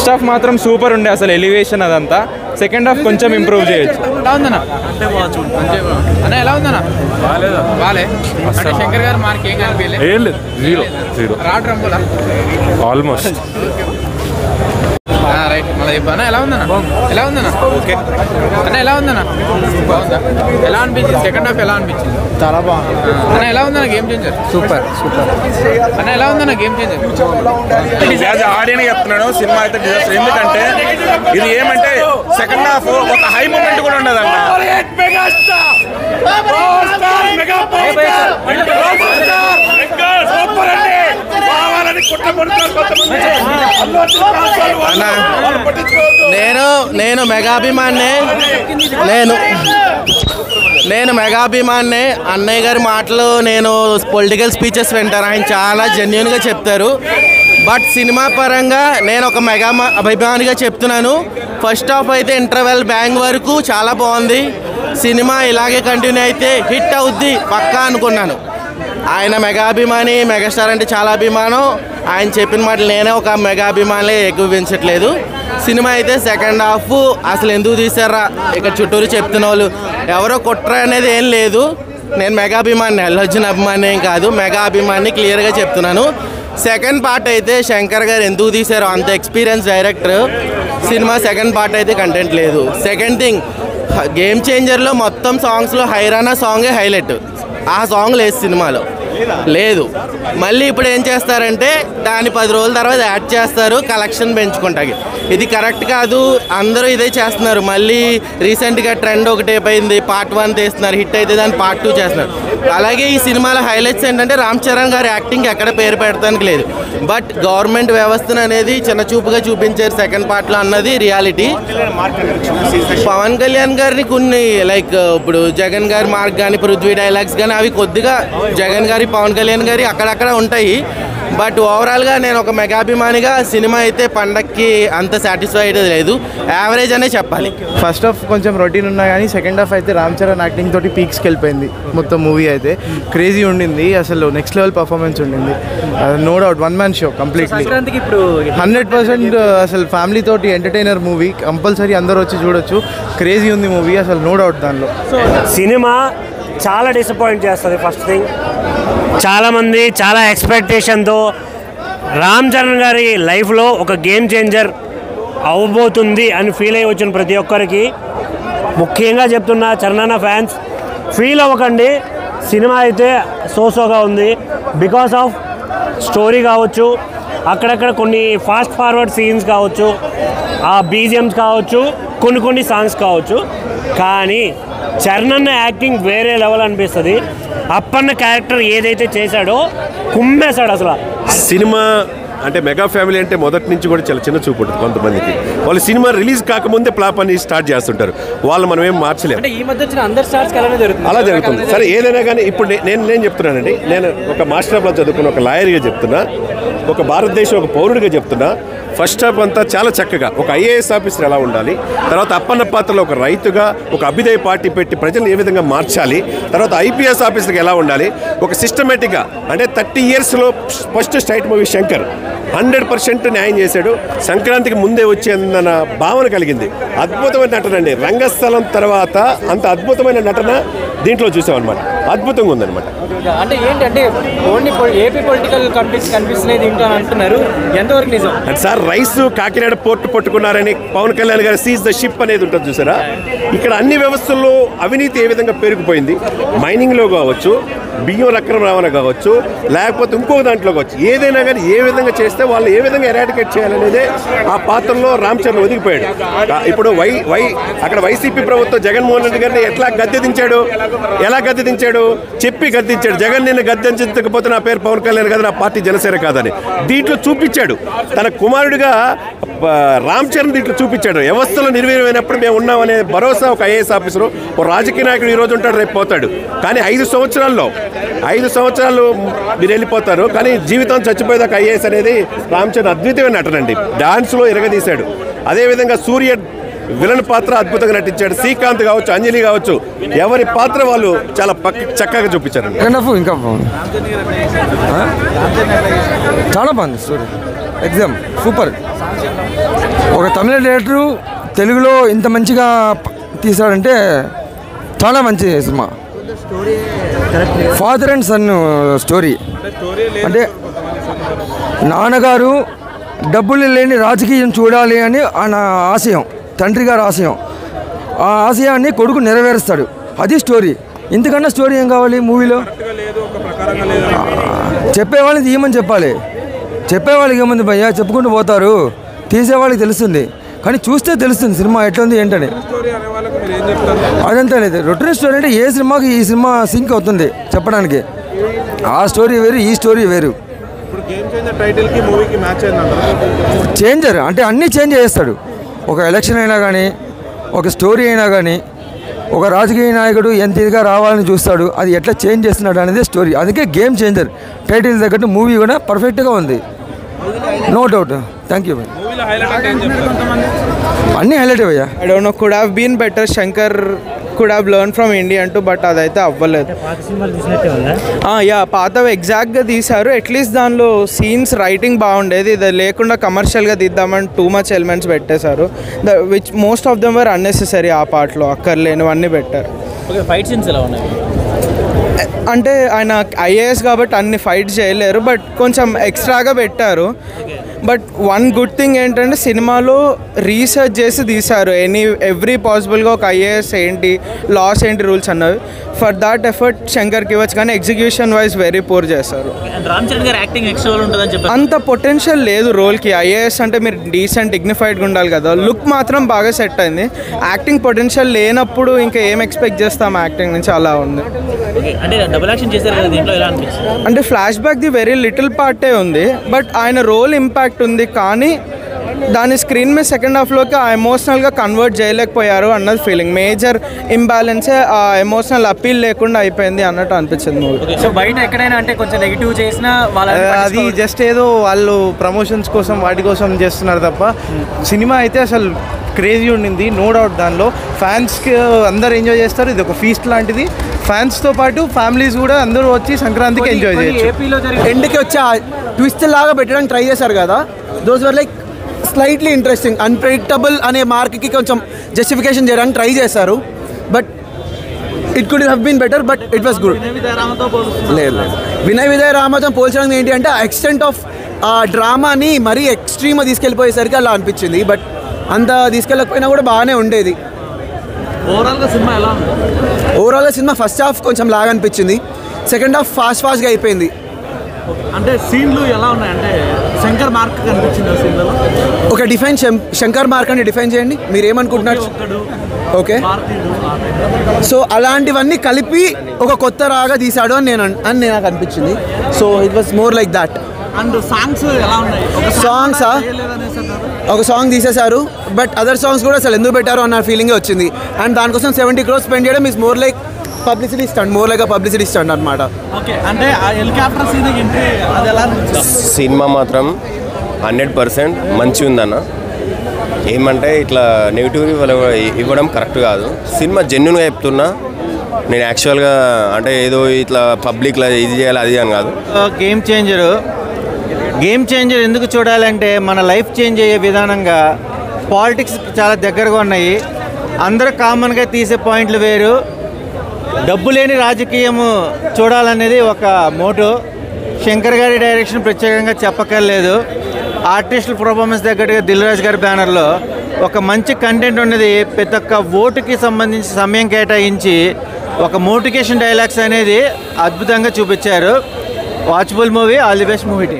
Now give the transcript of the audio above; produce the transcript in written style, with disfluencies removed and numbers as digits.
First half మాత్రం super ఉండే అసలు ఎలివేషన్ అదంతా. సెకండ్ హాఫ్ కొంచెం ఇంప్రూవ్ చేయొచ్చు. ఎలా ఉందన్నా? అన్న ఎలా ఉందన్నా? బాలే అంటే శంకర్ గారు మనకి ఏం కనిపించలేదు. Rod రంబోలా almost. రైట్ మళ్ళీ చెప్పు అన్న ఎలా ఉందన్నా? ఎలా ఉందన్నా? ఓకే అన్న ఎలా ఉందన్నా? బాగుందా? ఎలా అనిపించింది? సెకండ్ హాఫ్ ఎలా అనిపించింది? చాలా బాగుంది అన్న ఎలా ఉందన్న గేమ్ చేంజర్? సూపర్ సూపర్ అన్న ఎలా ఉందన్న గేమ్ చేంజర్? ఆడియన్ చెప్తున్నాడు సినిమా అయితే డిజాస్టర్. ఎందుకంటే ఇది ఏమంటే సెకండ్ హాఫ్ ఒక హై మూమెంట్ కూడా ఉండదు అన్న. నేను మెగాభిమాన్నే. నేను మెగాభిమాన్నే. అన్నయ్య గారి మాటలు నేను పొలిటికల్ స్పీచెస్ వింటాను. ఆయన చాలా జెన్యున్గా చెప్తారు. బట్ సినిమా పరంగా నేను ఒక మెగా అభిమానిగా చెప్తున్నాను. ఫస్ట్ హాఫ్ అయితే ఇంటర్వెల్ బ్యాంగ్ వరకు చాలా బాగుంది. సినిమా ఇలాగే కంటిన్యూ అయితే హిట్ అవుద్ది పక్కా అనుకున్నాను. ఆయన మెగాభిమాని, మెగాస్టార్ అంటే చాలా అభిమానం. ఆయన చెప్పిన మాటలు నేనే ఒక మెగాభిమానిలే ఎక్కువించట్లేదు. సినిమా అయితే సెకండ్ హాఫ్ అసలు ఎందుకు తీసారా ఇక్కడ చుట్టూరు చెప్తున్న వాళ్ళు ఎవరో కుట్ర అనేది ఏం లేదు. నేను మెగాభిమాని, అల్లు అర్జున్ అభిమాని ఏం కాదు, మెగా అభిమాని క్లియర్గా చెప్తున్నాను. సెకండ్ పార్ట్ అయితే శంకర్ గారు ఎందుకు తీశారో, అంత experience director. Cinema second part అయితే కంటెంట్ లేదు. సెకండ్ థింగ్, గేమ్ చేంజర్లో మొత్తం సాంగ్స్లో హైరానా సాంగే హైలైట్. ఆ సాంగ్ లేదు సినిమాలో, లేదు. మళ్ళీ ఇప్పుడు ఏం చేస్తారంటే దాన్ని 10 రోజుల తర్వాత యాడ్ చేస్తారు కలెక్షన్ పెంచుకుంటాకి. ఇది కరెక్ట్ కాదు. అందరూ ఇదే చేస్తున్నారు. మళ్ళీ రీసెంట్గా ట్రెండ్ ఒకటి అయిపోయింది, పార్ట్ 1 తీస్తున్నారు, హిట్ అయితే దాన్ని పార్ట్ 2 చేస్తున్నారు. అలాగే ఈ సినిమాలో హైలైట్స్ ఏంటంటే రామ్ చరణ్ గారి యాక్టింగ్ ఎక్కడ పేరు పెడతానికి లేదు. బట్ గవర్నమెంట్ వ్యవస్థను అనేది చిన్న చూపుగా చూపించారు సెకండ్ పార్ట్లో అన్నది రియాలిటీ. పవన్ కళ్యాణ్ గారిని కొన్ని లైక్ ఇప్పుడు జగన్ గారి మార్క్ కానీ, పృథ్వీ డైలాగ్స్ కానీ అవి కొద్దిగా జగన్ గారి, పవన్ కళ్యాణ్ గారి అక్కడక్కడ ఉంటాయి. బట్ ఓవరాల్గా నేను ఒక మెగాభిమానిగా సినిమా అయితే పండక్కి అంత సాటిస్ఫైడ్ లేదు, యావరేజ్ అనే చెప్పాలి. ఫస్ట్ హాఫ్ కొంచెం రొటీన్ ఉన్నా కానీ సెకండ్ హాఫ్ అయితే రామ్ చరణ్ యాక్టింగ్ తోటి పీక్స్కి వెళ్ళిపోయింది. మొత్తం మూవీ అయితే క్రేజీ ఉండింది. అసలు నెక్స్ట్ లెవెల్ పర్ఫార్మెన్స్ ఉండింది. No doubt one man show completely 100%. అసలు ఫ్యామిలీ తోటి ఎంటర్టైనర్ మూవీ, కంపల్సరీ అందరూ వచ్చి చూడొచ్చు. క్రేజీ ఉంది మూవీ, అసలు నో డౌట్ దానిలో. సినిమా చాలా డిసప్పాయింట్ చేస్తుంది. ఫస్ట్ థింగ్, చాలామంది చాలా ఎక్స్పెక్టేషన్తో రామ్ చరణ్ గారి లైఫ్లో ఒక గేమ్ చేంజర్ అవ్వబోతుంది అని ఫీల్ అయ్యి వచ్చిన ప్రతి ఒక్కరికి ముఖ్యంగా చెప్తున్నా, చరణ్ ఫ్యాన్స్ ఫీల్ అవ్వకండి. సినిమా అయితే సోసోగా ఉంది. బికాస్ ఆఫ్ స్టోరీ కావచ్చు, అక్కడక్కడ కొన్ని ఫాస్ట్ ఫార్వర్డ్ సీన్స్ కావచ్చు, ఆ బీజిఎమ్స్ కావచ్చు, కొన్ని సాంగ్స్ కావచ్చు. కానీ చరణ్ యాక్టింగ్ వేరే లెవెల్ అనిపిస్తుంది. అప్పన్న క్యారెక్టర్ ఏదైతే చేశాడో కుమ్మేశాడు అసలు. సినిమా అంటే మెగా ఫ్యామిలీ అంటే మొదటి నుంచి కూడా చాలా చిన్న చూపు ఉంటుంది కొంతమందికి. వాళ్ళు సినిమా రిలీజ్ కాకముందే ప్లాప్ అని స్టార్ట్ చేస్తుంటారు. వాళ్ళు మనం ఏం మార్చలేము. అలా జరుగుతుంది. సరే ఏదైనా కానీ ఇప్పుడు నేను చెప్తున్నానండి, నేను ఒక మాస్టర్ ఆఫ్లో చదువుకున్న ఒక లాయర్గా చెప్తున్నా, ఒక భారతదేశం ఒక పౌరుడిగా చెప్తున్నా. ఫస్ట్ హాఫ్ అంతా చాలా చక్కగా ఒక ఐఏఎస్ ఆఫీసర్ ఎలా ఉండాలి, తర్వాత అప్పన్న పాత్రలో ఒక రైతుగా ఒక అభ్యుదయ పార్టీ పెట్టి ప్రజలు ఏ విధంగా మార్చాలి, తర్వాత ఐపీఎస్ ఆఫీసర్గా ఎలా ఉండాలి, ఒక సిస్టమేటిక్గా అంటే 30 yearsలో ఫస్ట్ స్ట్రైట్ మూవీ శంకర్ 100% న్యాయం చేశాడు. సంక్రాంతికి ముందే వచ్చేందన్న భావన కలిగింది. అద్భుతమైన నటన అండి. రంగస్థలం తర్వాత అంత అద్భుతమైన నటన దీంట్లో చూసామన్నమాట. అద్భుతంగా ఉందన్నమాట. అంటే ఏంటంటే ఓన్లీ ఏపీ పొలిటికల్ కనిపిస్తున్నాయి దీంట్లో అంటున్నారు, ఎంతవరకు నిజం? అంటే సార్ రైస్ కాకినాడ పోర్టు పట్టుకున్నారని పవన్ కళ్యాణ్ గారు సీజ్ ద షిప్ అనేది ఉంటుంది చూసారా. ఇక్కడ అన్ని వ్యవస్థల్లో అవినీతి ఏ విధంగా పెరిగిపోయింది, మైనింగ్లో కావచ్చు, బియ్యం అక్రమ రవాణా కావచ్చు, లేకపోతే ఇంకొక దాంట్లో కావచ్చు, ఏదైనా కానీ ఏ విధంగా చేస్తే వాళ్ళు ఏ విధంగా ఎరాడికేట్ చేయాలనేదే ఆ పాత్రలో రామ్ చరణ్ ఒదిగిపోయాడు. ఇప్పుడు అక్కడ వైసీపీ ప్రభుత్వం జగన్మోహన్ రెడ్డి గారిని ఎలా గద్దె దించాడు చెప్పి గద్దెంచాడు. జగన్ నిన్ను గద్దెంచకపోతే నా పేరు పవన్ కళ్యాణ్ కాదు, నా పార్టీ జనసేన కాదని దీంట్లో చూపించాడు. తన కుమారుడిగా రామ్ చరణ్ దీంట్లో చూపించాడు. వ్యవస్థలో నిర్వీర్యమైనప్పుడు మేము ఉన్నామనే భరోసా ఒక ఐఏఎస్ ఆఫీసరు, ఒక రాజకీయ నాయకుడు ఈ రోజు ఉంటాడు, రేపు పోతాడు. కానీ 5 సంవత్సరాలు మీరు వెళ్ళిపోతారు, కానీ జీవితం చచ్చిపోయేదాకా ఐఏఎస్ అనేది రామ్ చరణ్ అద్వితీయమైన నటనండి. డాన్స్లో ఇరగదీశాడు. అదేవిధంగా సూర్య విలన్ పాత్ర అద్భుతంగా నటించాడు. శ్రీకాంత్ కావచ్చు, అంజలి కావచ్చు, ఎవరి పాత్ర వాళ్ళు చాలా చక్కగా చూపించారు. ఇంకా చాలా బాగుంది స్టోరీ, ఎగ్జామ్ సూపర్. ఒక తమిళ డైరెక్టరు తెలుగులో ఇంత మంచిగా తీశాడంటే చాలా మంచి సినిమా. ఫాదర్ అండ్ సన్ స్టోరీ అంటే నాన్నగారు డబ్బులు లేని రాజకీయం చూడాలి అని ఆయన ఆశయం, తండ్రి గారి ఆశయం. ఆ ఆశయాన్ని కొడుకు నెరవేరుస్తాడు, అది స్టోరీ. ఇంతకన్నా స్టోరీ ఏం కావాలి మూవీలో? చెప్పేవాళ్ళని తీయమని చెప్పాలి. చెప్పేవాళ్ళకి ఏముంది భయ్యా, చెప్పుకుంటూ పోతారు, తీసేవాళ్ళకి తెలుస్తుంది. కానీ చూస్తే తెలుస్తుంది సినిమా ఎట్లుంది ఏంటని. అదంతా లేదు, రొటీన్ స్టోరీ అంటే ఏ సినిమాకి ఈ సినిమా సింక్ అవుతుంది చెప్పడానికి. ఆ స్టోరీ వేరు, ఈ స్టోరీ వేరు. చేంజర్ అంటే అన్నీ చేంజ్ చేస్తాడు. ఒక ఎలక్షన్ అయినా కానీ, ఒక స్టోరీ అయినా కానీ, ఒక రాజకీయ నాయకుడు ఎంత ఇదిగా రావాలని చూస్తాడు, అది ఎట్లా చేంజ్ చేస్తున్నాడు అనేది స్టోరీ. అందుకే గేమ్ చేంజర్. టైటిల్ తగ్గట్టు మూవీ కూడా పర్ఫెక్ట్గా ఉంది, నో డౌట్. Thank you. అన్నీ హైలైట్ అయ్యా. I don't know, could have been better. Shankar could have learn from Indian two, but అదైతే అవ్వలేదు. యా, పాతవి ఎగ్జాక్ట్గా తీశారు. అట్లీస్ట్ దానిలో సీన్స్ రైటింగ్ బాగుండేది. ఇది లేకుండా కమర్షియల్గా తీద్దామని టూ మచ్ ఎలిమెంట్స్ పెట్టేశారు, which most of them were unnecessary. ఆ పార్ట్లో అక్కర్లేనివన్నీ పెట్టారు. ఫైట్ సీన్స్ ఎలా ఉన్నాయి అంటే ఆయన ఐఏఎస్ కాబట్టి అన్ని ఫైట్స్ చేయలేరు, బట్ కొంచెం ఎక్స్ట్రాగా పెట్టారు. బట్ వన్ గుడ్ థింగ్ ఏంటంటే సినిమాలో రీసెర్చ్ చేసి తీశారు. ఎవ్రీ పాసిబుల్గా ఒక ఐఏఎస్ ఏంటి, లాస్ ఏంటి, రూల్స్ అన్నవి. ఫర్ దాట్ ఎఫర్ట్ శంకర్కి ఇవ్వచ్చు, కానీ ఎగ్జిక్యూషన్ వైజ్ వెరీ పూర్ చేశారు. అంత పొటెన్షియల్ లేదు రోల్కి. ఐఏఎస్ అంటే మీరు డీసెంట్ డిగ్నిఫైడ్గా ఉండాలి కదా. లుక్ మాత్రం బాగా సెట్ అయింది. యాక్టింగ్ పొటెన్షియల్ లేనప్పుడు ఇంకా ఏం ఎక్స్పెక్ట్ చేస్తాం యాక్టింగ్ నుంచి, అలా ఉంది. అంటే flashback the very little పార్టే ఉంది, బట్ ఆయన రోల్ ఇంపాక్ట్ ఉంది. కానీ దాని స్క్రీన్ మీద సెకండ్ హాఫ్లోకి ఆ ఎమోషనల్గా కన్వర్ట్ చేయలేకపోయారు అన్నది ఫీలింగ్. మేజర్ ఇంబ్యాలెన్సే ఆ ఎమోషనల్ అపీల్ లేకుండా అయిపోయింది అన్నట్టు అనిపించింది మూవీ. సో బయట ఎక్కడైనా అంటే కొంచెం నెగిటివ్ చేసినా అది జస్ట్ ఏదో వాళ్ళు ప్రమోషన్స్ కోసం వాటి కోసం చేస్తున్నారు తప్ప, సినిమా అయితే అసలు క్రేజీ ఉండింది, నో డౌట్. దానిలో ఫ్యాన్స్కి అందరు ఎంజాయ్ చేస్తారు. ఇది ఒక ఫీస్ట్ లాంటిది. ఫ్యాన్స్తో పాటు ఫ్యామిలీస్ కూడా అందరూ వచ్చి సంక్రాంతికి ఎంజాయ్ చేయొచ్చు. ఎండ్కి వచ్చి ట్విస్ట్ లాగా పెట్టడానికి ట్రై చేశారు కదా, those were like slightly interesting. Unpredictable అనే మార్క్కి కొంచెం జస్టిఫికేషన్ చేయడానికి ట్రై చేశారు, but it could have been better, but it was good. లేదు, వినయ్ విజయ్ రామతో పోల్చడం ఏంటి అంటే ఆ ఎక్స్టెంట్ ఆఫ్ ఆ డ్రామాని మరీ ఎక్స్ట్రీమ్గా తీసుకెళ్ళిపోయేసరికి అలా అనిపించింది. బట్ అంత తీసుకెళ్ళకపోయినా కూడా బాగానే ఉండేది. ఓవరాల్గా సినిమా ఎలా ఉంది? ఓవరాల్గా సినిమా ఫస్ట్ హాఫ్ కొంచెం లాగా అనిపించింది, సెకండ్ హాఫ్ ఫాస్ట్గా అయిపోయింది. అంటే సీన్లు ఎలా ఉన్నాయి? అంటే శంకర్ మార్క్ కనిపించింది ఆ సీన్లలో. ఒక డిఫైన్ శంకర్ మార్క్ అంటే డిఫైన్ చేయండి, మీరు ఏమనుకుంటున్నారు? ఓకే, సో అలాంటివన్నీ కలిపి ఒక కొత్త రాగా తీశాడు అని నాకు అనిపించింది. So it was more like that. And songs ఎలా ఉన్నాయి? సాంగ్సా, ఒక సాంగ్ తీసేశారు, బట్ అదర్ సాంగ్స్ కూడా అసలు ఎందుకు పెట్టారు అన్న ఫీలింగే వచ్చింది. అండ్ దానికోసం 70 crores స్పెండ్ చేయడం is more like publicity stunt, more like publicity stunt అనమాట. ఓకే, అంటే ఆ హెలికాప్టర్ సీన్ ఎంట్రీ అది ఎలా అనిపించింది? సినిమా మాత్రం 100% మంచిగా ఉందన్న. ఏమంటే ఇట్లా నెగిటివ్ ఇవ్వడం కరెక్ట్ కాదు. సినిమా జెన్యున్గా చెప్తున్నా నేను. యాక్చువల్గా అంటే ఏదో ఇట్లా పబ్లిక్లో ఇది చేయాలి అది అని కాదు. గేమ్ చేంజర్ ఎందుకు చూడాలంటే మన లైఫ్ చేంజ్ అయ్యే విధానంగా పాలిటిక్స్ చాలా దగ్గరగా ఉన్నాయి. అందరూ కామన్గా తీసే పాయింట్లు వేరు. డబ్బు లేని రాజకీయము చూడాలనేది ఒక మోటో. శంకర్ గారి డైరెక్షన్ ప్రత్యేకంగా చెప్పక్కర్లేదు. ఆర్టిస్టుల పర్ఫార్మెన్స్ తగ్గట్టుగా దిల్ రాజు గారి బ్యానర్లో ఒక మంచి కంటెంట్ ఉన్నది. ప్రతి ఒక్క ఓటుకి సంబంధించి సమయం కేటాయించి ఒక మోటివేషన్ డైలాగ్స్ అనేది అద్భుతంగా చూపించారు. Watchable movie. All the best movie team.